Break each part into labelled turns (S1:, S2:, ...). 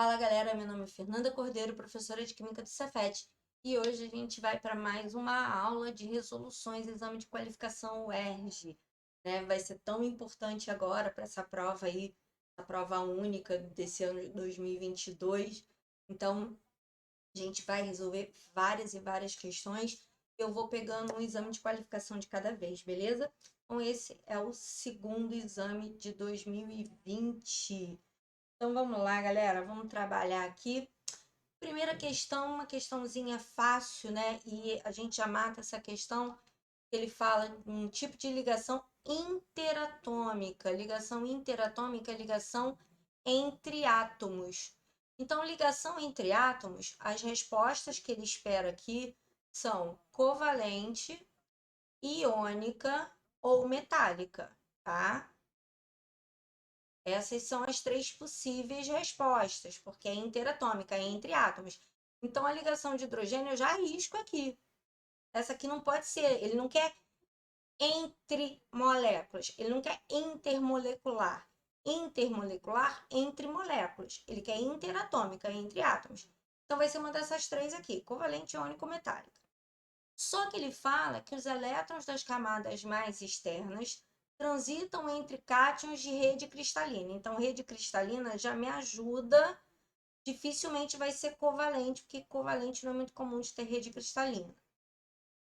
S1: Fala galera, meu nome é Fernanda Cordeiro, professora de Química do Cefet, e hoje a gente vai para mais uma aula de resoluções, exame de qualificação UERJ, né? Vai ser tão importante agora para essa prova aí, a prova única desse ano de 2022. Então, a gente vai resolver várias e várias questões. Eu vou pegando um exame de qualificação de cada vez, beleza? Então, esse é o segundo exame de 2020. Então vamos lá, galera, vamos trabalhar aqui. Primeira questão, uma questãozinha fácil, né? E a gente já mata essa questão. Ele fala de um tipo de ligação interatômica. Ligação interatômica é ligação entre átomos. Então, ligação entre átomos, as respostas que ele espera aqui são covalente, iônica ou metálica, tá? Essas são as três possíveis respostas, porque é interatômica, é entre átomos. Então, a ligação de hidrogênio eu já arrisco aqui. Essa aqui não pode ser. Ele não quer entre moléculas. Ele não quer intermolecular. Intermolecular entre moléculas. Ele quer interatômica, entre átomos. Então, vai ser uma dessas três aqui: covalente, iônico, metálica. Só que ele fala que os elétrons das camadas mais externas transitam entre cátions de rede cristalina. Então, rede cristalina já me ajuda. Dificilmente vai ser covalente, porque covalente não é muito comum de ter rede cristalina.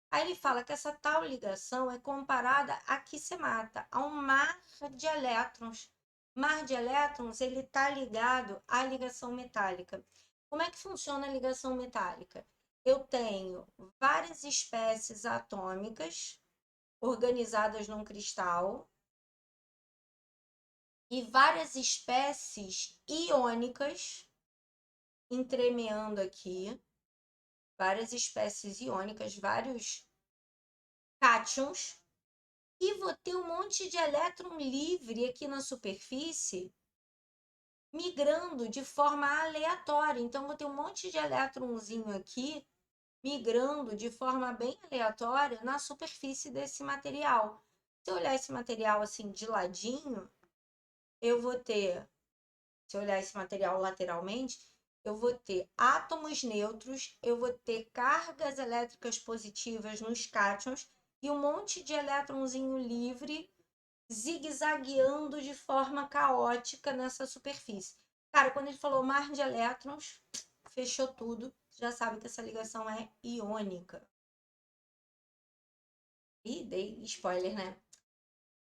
S1: Aí ele fala que essa tal ligação é comparada a que se mata, a um mar de elétrons. Mar de elétrons, ele está ligado à ligação metálica. Como é que funciona a ligação metálica? Eu tenho várias espécies atômicas organizadas num cristal e várias espécies iônicas entremeando aqui, várias espécies iônicas, vários cátions, e vou ter um monte de elétron livre aqui na superfície migrando de forma aleatória. Então, vou ter um monte de elétronzinho aqui migrando de forma bem aleatória na superfície desse material. Se eu olhar esse material assim de ladinho, eu vou ter, se eu olhar esse material lateralmente, eu vou ter átomos neutros, eu vou ter cargas elétricas positivas nos cátions e um monte de elétronzinho livre zigue-zagueando de forma caótica nessa superfície. Cara, quando ele falou mar de elétrons, fechou tudo. Já sabe que essa ligação é iônica. Ih, dei spoiler, né?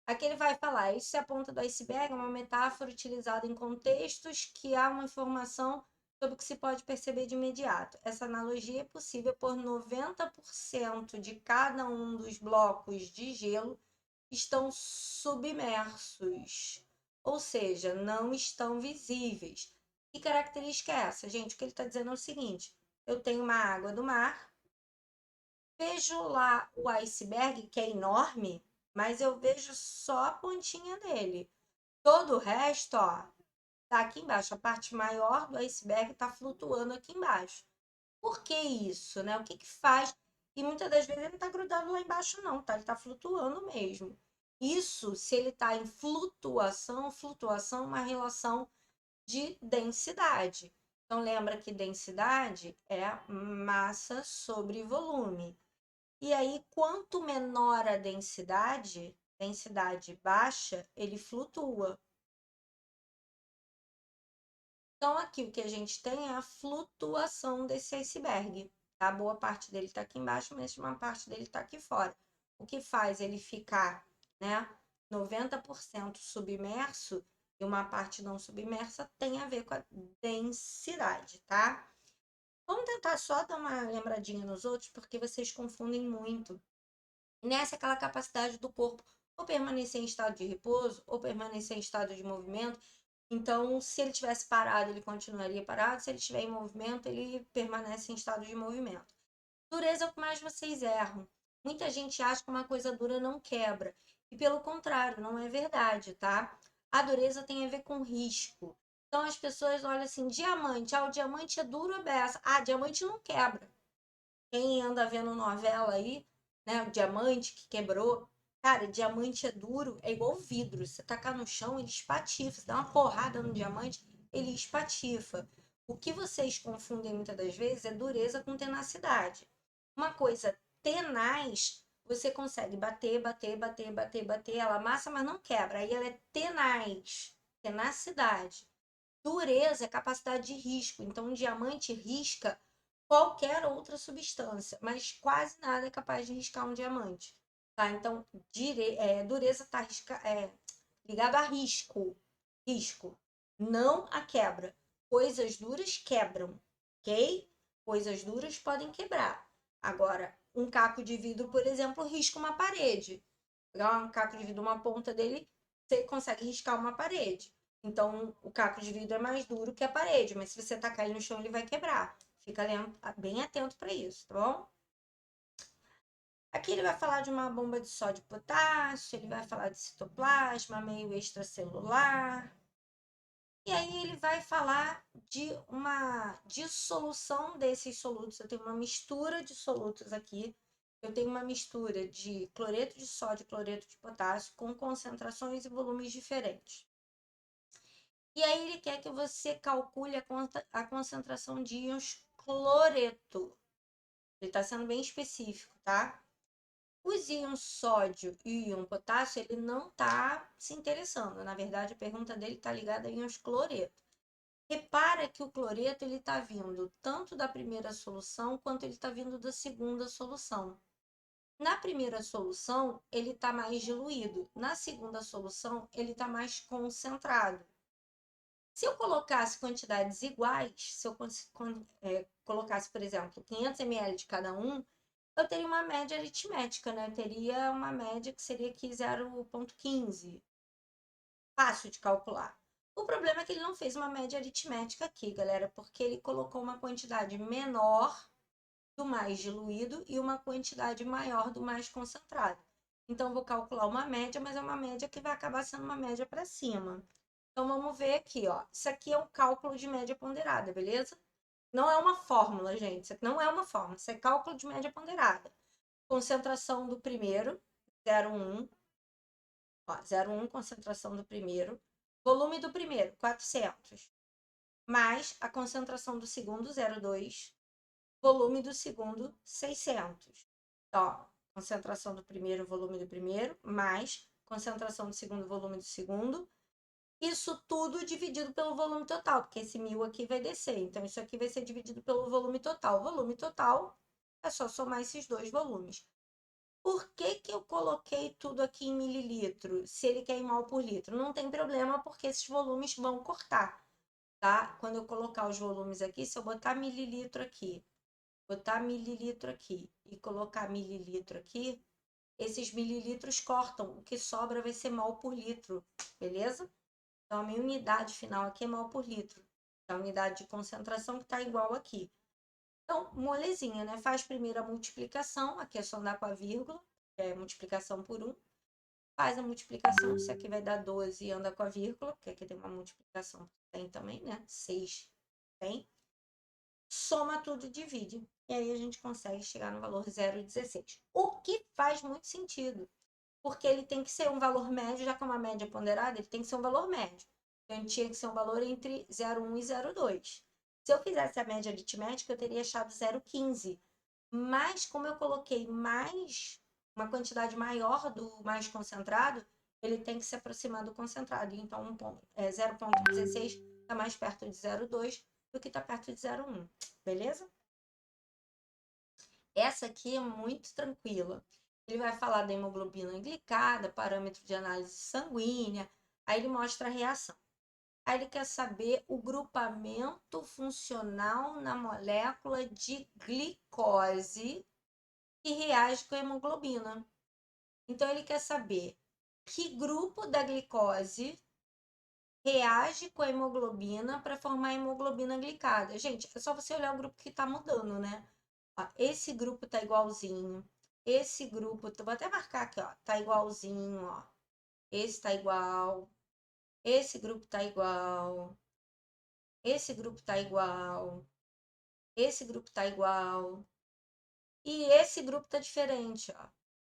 S1: Aqui ele vai falar, isso é a ponta do iceberg, é uma metáfora utilizada em contextos que há uma informação sobre o que se pode perceber de imediato. Essa analogia é possível por 90% de cada um dos blocos de gelo estão submersos, ou seja, não estão visíveis. Que característica é essa? Gente, o que ele está dizendo é o seguinte: eu tenho uma água do mar, vejo lá o iceberg, que é enorme, mas eu vejo só a pontinha dele. Todo o resto, ó, tá aqui embaixo. A parte maior do iceberg está flutuando aqui embaixo. Por que isso, né? O que que faz? E muitas das vezes ele não está grudado lá embaixo, não, tá? Ele está flutuando mesmo. Isso, se ele está em flutuação, flutuação é uma relação de densidade. Então, lembra que densidade é massa sobre volume. E aí, quanto menor a densidade, densidade baixa, ele flutua. Então, aqui o que a gente tem é a flutuação desse iceberg. Tá? Boa parte dele está aqui embaixo, mas uma parte dele está aqui fora. O que faz ele ficar, né, 90% submerso e uma parte não submersa tem a ver com a densidade, tá? Vamos tentar só dar uma lembradinha nos outros, porque vocês confundem muito. Nessa, aquela capacidade do corpo ou permanecer em estado de repouso, ou permanecer em estado de movimento. Então, se ele tivesse parado, ele continuaria parado. Se ele estiver em movimento, ele permanece em estado de movimento. Dureza é o que mais vocês erram. Muita gente acha que uma coisa dura não quebra. E pelo contrário, não é verdade, tá? A dureza tem a ver com risco. Então as pessoas olham assim, diamante, o diamante é duro ou beça? Diamante não quebra. Quem anda vendo novela aí, né, o diamante que quebrou, cara, diamante é duro, é igual vidro. Você tacar no chão, ele espatifa. Você dá uma porrada no diamante, ele espatifa. O que vocês confundem muitas das vezes é dureza com tenacidade. Uma coisa tenaz, você consegue bater, bater, bater, bater, bater, ela amassa, mas não quebra. Aí ela é tenaz, tenacidade. Dureza é capacidade de risco. Então, um diamante risca qualquer outra substância, mas quase nada é capaz de riscar um diamante. Tá? Então, dureza está ligado a risco. Risco, não a quebra. Coisas duras quebram, ok? Coisas duras podem quebrar. Agora, um caco de vidro, por exemplo, risca uma parede. Pegar um caco de vidro, uma ponta dele, você consegue riscar uma parede. Então, o caco de vidro é mais duro que a parede, mas se você tacar ele no chão, ele vai quebrar. Fica bem atento para isso, tá bom? Aqui ele vai falar de uma bomba de sódio e potássio, ele vai falar de citoplasma, meio extracelular. E aí ele vai falar de uma dissolução desses solutos. Eu tenho uma mistura de solutos aqui. Eu tenho uma mistura de cloreto de sódio e cloreto de potássio com concentrações e volumes diferentes. E aí ele quer que você calcule a concentração de íons cloreto. Ele está sendo bem específico, tá? Os íons sódio e íon potássio, ele não está se interessando. Na verdade, a pergunta dele está ligada a íons cloreto. Repara que o cloreto ele está vindo tanto da primeira solução quanto ele está vindo da segunda solução. Na primeira solução, ele está mais diluído. Na segunda solução, ele está mais concentrado. Se eu colocasse quantidades iguais, se eu colocasse, por exemplo, 500 ml de cada um, eu teria uma média aritmética, né? Eu teria uma média que seria aqui 0,15. Fácil de calcular. O problema é que ele não fez uma média aritmética aqui, galera, porque ele colocou uma quantidade menor do mais diluído e uma quantidade maior do mais concentrado. Então, eu vou calcular uma média, mas é uma média que vai acabar sendo uma média para cima. Então, vamos ver aqui, ó. Isso aqui é um cálculo de média ponderada, beleza? Não é uma fórmula, gente. Isso aqui não é uma fórmula. Isso é cálculo de média ponderada. Concentração do primeiro, 0,1. Ó, 0,1, concentração do primeiro. Volume do primeiro, 400. Mais a concentração do segundo, 0,2. Volume do segundo, 600. Ó, concentração do primeiro, volume do primeiro, mais concentração do segundo, volume do segundo. Isso tudo dividido pelo volume total, porque esse 1000 aqui vai descer. Então, isso aqui vai ser dividido pelo volume total. O volume total é só somar esses dois volumes. Por que eu coloquei tudo aqui em mililitro, se ele quer em mol por litro? Não tem problema, porque esses volumes vão cortar, tá? Quando eu colocar os volumes aqui, se eu botar mililitro aqui e colocar mililitro aqui, esses mililitros cortam. O que sobra vai ser mol por litro, beleza? Então, a minha unidade final aqui é mol por litro. A unidade de concentração que está igual aqui. Então, molezinha, né? Faz primeiro a multiplicação, aqui é só andar com a vírgula, que é multiplicação por 1. Faz a multiplicação, isso aqui vai dar 12 e anda com a vírgula, porque aqui tem uma multiplicação tem também, né? 6 tem. Soma tudo e divide. E aí a gente consegue chegar no valor 0,16. O que faz muito sentido, porque ele tem que ser um valor médio, já que é uma média ponderada, ele tem que ser um valor médio. Então, tinha que ser um valor entre 0,1 e 0,2. Se eu fizesse a média aritmética, eu teria achado 0,15. Mas, como eu coloquei mais uma quantidade maior do mais concentrado, ele tem que se aproximar do concentrado. Então, 0,16 está mais perto de 0,2 do que está perto de 0,1. Beleza? Essa aqui é muito tranquila. Ele vai falar da hemoglobina glicada, parâmetro de análise sanguínea, aí ele mostra a reação. Aí ele quer saber o grupamento funcional na molécula de glicose que reage com a hemoglobina. Então, ele quer saber que grupo da glicose reage com a hemoglobina para formar a hemoglobina glicada. Gente, é só você olhar o grupo que está mudando, né? Ó, esse grupo tá igualzinho. Esse grupo, vou até marcar aqui, ó, tá igualzinho, ó. Esse tá igual. Esse grupo tá igual. Esse grupo tá igual. Esse grupo tá igual. E esse grupo tá diferente, ó.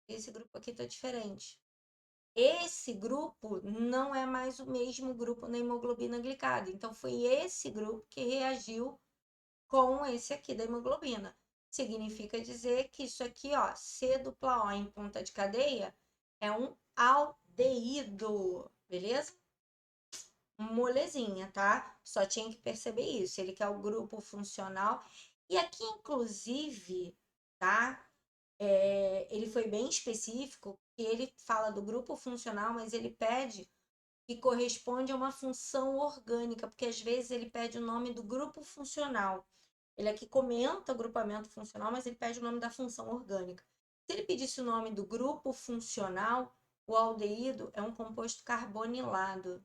S1: Esse grupo aqui tá diferente. esse grupo não é mais o mesmo grupo na hemoglobina glicada. Então, foi esse grupo que reagiu com esse aqui da hemoglobina. Significa dizer que isso aqui, ó, C dupla O em ponta de cadeia, é um aldeído, beleza? Molezinha, tá? Só tinha que perceber isso. Ele quer o grupo funcional. E aqui, inclusive, tá? Ele foi bem específico, que ele fala do grupo funcional, mas ele pede que corresponde a uma função orgânica, porque às vezes ele pede o nome do grupo funcional. Ele aqui comenta o grupamento funcional, mas ele pede o nome da função orgânica. Se ele pedisse o nome do grupo funcional, o aldeído é um composto carbonilado.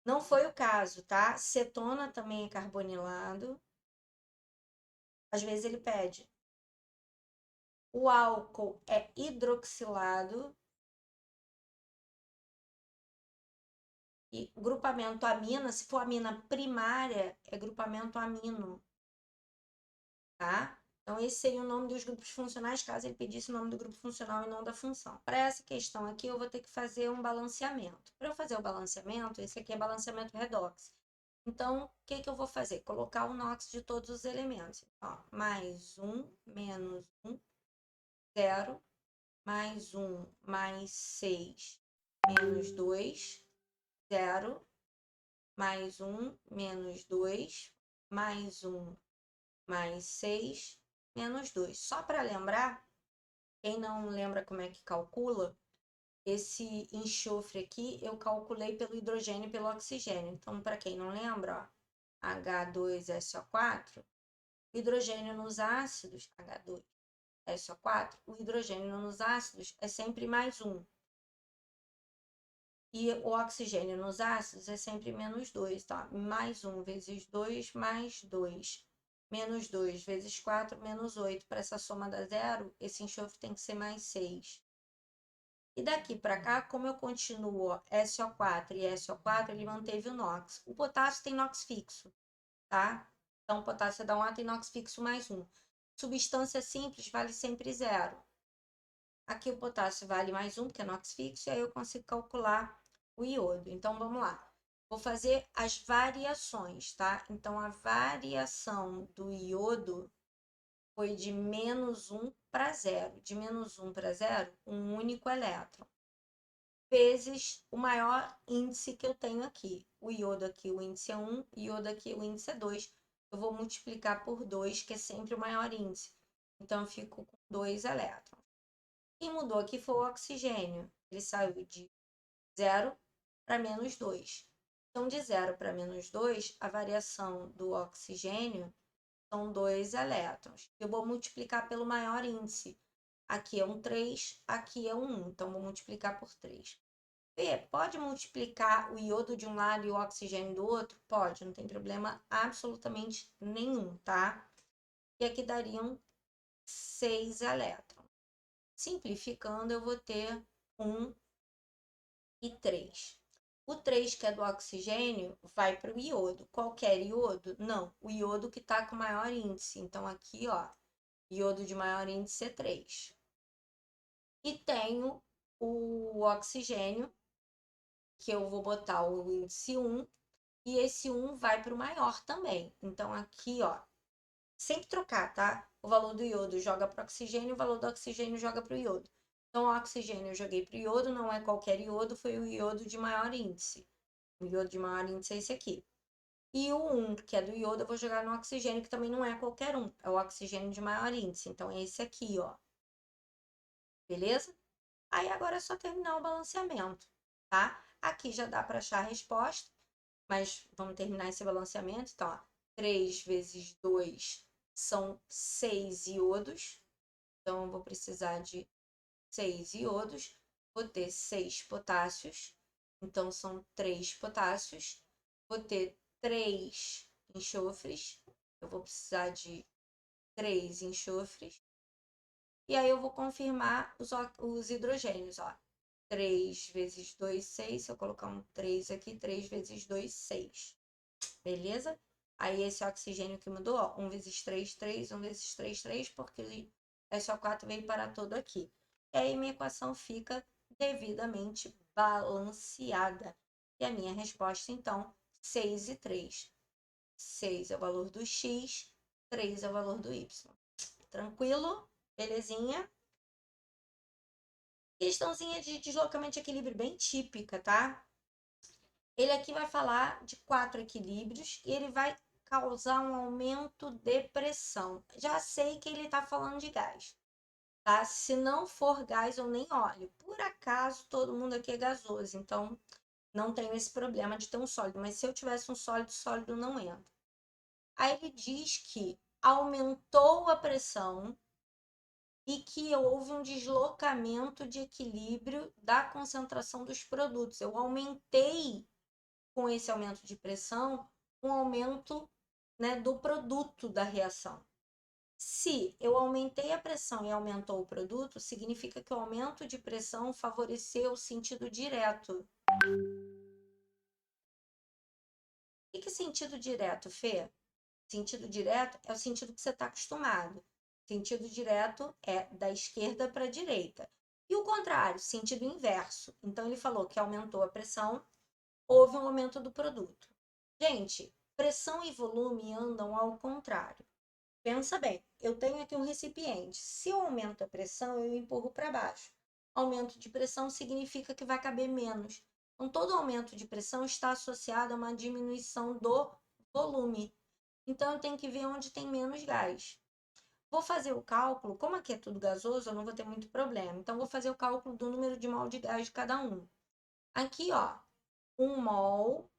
S1: Não foi o caso, tá? Cetona também é carbonilado. Às vezes ele pede. O álcool é hidroxilado. E grupamento amina, se for amina primária, é grupamento amino, tá? Então, esse seria o nome dos grupos funcionais, caso ele pedisse o nome do grupo funcional e não da função. Para essa questão aqui, eu vou ter que fazer um balanceamento. Para eu fazer o balanceamento, esse aqui é balanceamento redox. Então, o que eu vou fazer? Colocar o NOx de todos os elementos. Ó, mais 1, menos 1, 0, mais 1, mais 6, menos 2, 0, mais 1, menos 2, mais 1, mais 6, menos 2. Só para lembrar, quem não lembra como é que calcula, esse enxofre aqui eu calculei pelo hidrogênio e pelo oxigênio. Então, para quem não lembra, ó, H2SO4, o hidrogênio nos ácidos, H2SO4, o hidrogênio nos ácidos é sempre mais 1. E o oxigênio nos ácidos é sempre menos 2, tá? Mais 1 vezes 2, mais 2. Menos 2 vezes 4, menos 8. Para essa soma dar zero, esse enxofre tem que ser mais 6. E daqui para cá, como eu continuo ó, SO4 e SO4, ele manteve o NOx. O potássio tem NOx fixo, tá? Então, o potássio dá um A tem NOx fixo mais 1. Substância simples vale sempre zero. Aqui o potássio vale mais 1, porque é NOx fixo, e aí eu consigo calcular o iodo. Então, vamos lá. Vou fazer as variações, tá? Então, a variação do iodo foi de menos 1 para 0. De menos 1 para 0, um único elétron. Vezes o maior índice que eu tenho aqui. O iodo aqui, o índice é 1, o iodo aqui, o índice é 2. Eu vou multiplicar por 2, que é sempre o maior índice. Então, eu fico com 2 elétrons. Quem mudou aqui foi o oxigênio. Ele saiu de 0 para menos 2. Então, de 0 para menos 2, a variação do oxigênio são 2 elétrons. Eu vou multiplicar pelo maior índice. Aqui é um 3, aqui é um 1. Então, vou multiplicar por 3. P, pode multiplicar o iodo de um lado e o oxigênio do outro? Pode, não tem problema absolutamente nenhum, tá? E aqui dariam 6 elétrons. Simplificando, eu vou ter 1 e 3. O 3, que é do oxigênio, vai para o iodo. Qualquer iodo? Não, o iodo que está com maior índice. Então, aqui, ó, iodo de maior índice é 3. E tenho o oxigênio, que eu vou botar o índice 1, e esse 1 vai para o maior também. Então, aqui, ó, sempre trocar, tá? O valor do iodo joga para o oxigênio, o valor do oxigênio joga para o iodo. Então, o oxigênio eu joguei para o iodo, não é qualquer iodo, foi o iodo de maior índice. O iodo de maior índice é esse aqui. E o 1, que é do iodo, eu vou jogar no oxigênio, que também não é qualquer um, é o oxigênio de maior índice. Então, é esse aqui, ó. Beleza? Aí, agora é só terminar o balanceamento, tá? Aqui já dá para achar a resposta, mas vamos terminar esse balanceamento. Então, ó, 3 vezes 2 são 6 iodos. Então, eu vou precisar de 6 iodos. Vou ter 6 potássios. Então, são 3 potássios. Vou ter 3 enxofres. Eu vou precisar de 3 enxofres. E aí, eu vou confirmar os hidrogênios. Ó. 3 vezes 2, 6. Se eu colocar um 3 aqui, 3 vezes 2, 6. Beleza? Aí, esse oxigênio que mudou, ó. 1 vezes 3, 3. 1 vezes 3, 3, porque SO4 veio parar todo aqui. e aí minha equação fica devidamente balanceada. E a minha resposta, então, 6 e 3. 6 é o valor do x, 3 é o valor do y. Tranquilo? Belezinha? Questãozinha de deslocamento de equilíbrio bem típica, tá? Ele aqui vai falar de 4 equilíbrios e ele vai causar um aumento de pressão. Já sei que ele está falando de gás, tá? Se não for gás, eu nem olho. Por acaso, todo mundo aqui é gasoso, então não tenho esse problema de ter um sólido. Mas se eu tivesse um sólido, sólido não entra. Aí ele diz que aumentou a pressão e que houve um deslocamento de equilíbrio da concentração dos produtos. Eu aumentei, com esse aumento de pressão, um aumento, né, do produto da reação. Se eu aumentei a pressão e aumentou o produto, significa que o aumento de pressão favoreceu o sentido direto. O que é sentido direto, Fê? Sentido direto é o sentido que você está acostumado. Sentido direto é da esquerda para a direita. E o contrário, sentido inverso. Então, ele falou que aumentou a pressão, houve um aumento do produto. Gente, pressão e volume andam ao contrário. Pensa bem, eu tenho aqui um recipiente. Se eu aumento a pressão, eu empurro para baixo. Aumento de pressão significa que vai caber menos. Então, todo aumento de pressão está associado a uma diminuição do volume. Então, eu tenho que ver onde tem menos gás. Vou fazer o cálculo, como aqui é tudo gasoso, eu não vou ter muito problema. Então, vou fazer o cálculo do número de mol de gás de cada um. Aqui, ó, 1 mol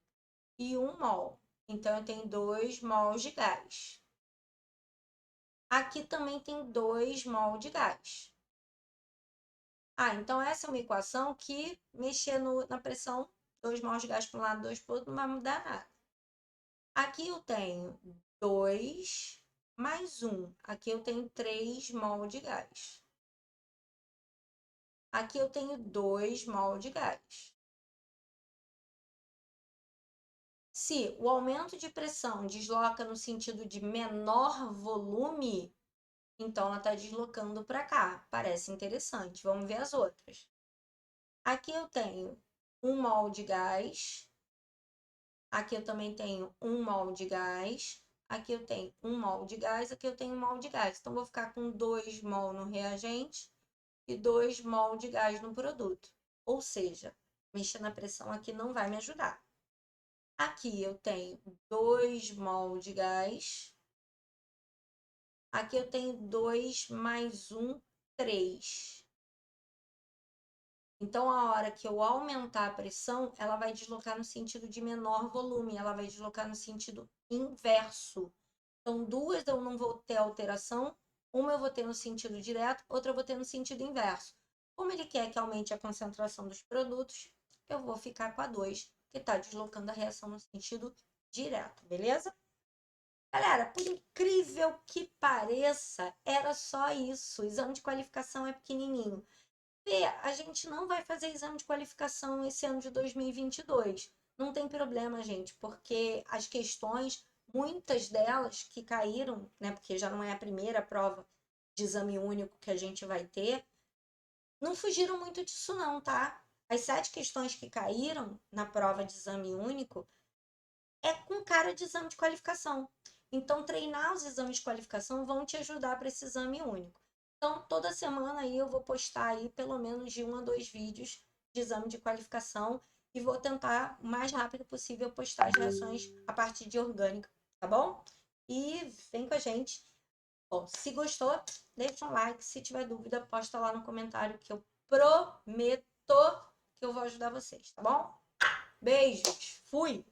S1: e 1 mol. Então, eu tenho 2 mols de gás. Aqui também tem 2 mol de gás. Ah, então essa é uma equação que mexer na pressão, 2 mols de gás para um lado, 2 para o outro, não vai mudar nada. Aqui eu tenho 2 mais 1. Aqui eu tenho 3 mol de gás. Aqui eu tenho 2 mol de gás. Se o aumento de pressão desloca no sentido de menor volume, então ela está deslocando para cá. Parece interessante. Vamos ver as outras. Aqui eu tenho 1 mol de gás. Aqui eu também tenho 1 mol de gás. Aqui eu tenho 1 mol de gás. Aqui eu tenho 1 mol de gás. Então, vou ficar com 2 mol no reagente e 2 mol de gás no produto. Ou seja, mexer na pressão aqui não vai me ajudar. Aqui eu tenho 2 mol de gás. Aqui eu tenho 2 mais 1, 3. Então, a hora que eu aumentar a pressão, ela vai deslocar no sentido de menor volume, ela vai deslocar no sentido inverso. Então, duas eu não vou ter alteração, uma eu vou ter no sentido direto, outra eu vou ter no sentido inverso. Como ele quer que aumente a concentração dos produtos, eu vou ficar com a 2, que está deslocando a reação no sentido direto, beleza? Galera, por incrível que pareça, era só isso. O exame de qualificação é pequenininho. E a gente não vai fazer exame de qualificação esse ano de 2022. Não tem problema, gente, porque as questões, muitas delas que caíram, né, porque já não é a primeira prova de exame único que a gente vai ter, não fugiram muito disso não, tá? As 7 questões que caíram na prova de exame único é com cara de exame de qualificação. Então, treinar os exames de qualificação vão te ajudar para esse exame único. Então, toda semana aí eu vou postar aí pelo menos de 1 a 2 vídeos de exame de qualificação e vou tentar o mais rápido possível postar as reações a partir de orgânica, tá bom? E vem com a gente. Bom, se gostou, deixa um like. Se tiver dúvida, posta lá no comentário que eu prometo que eu vou ajudar vocês, tá bom? Beijos, fui!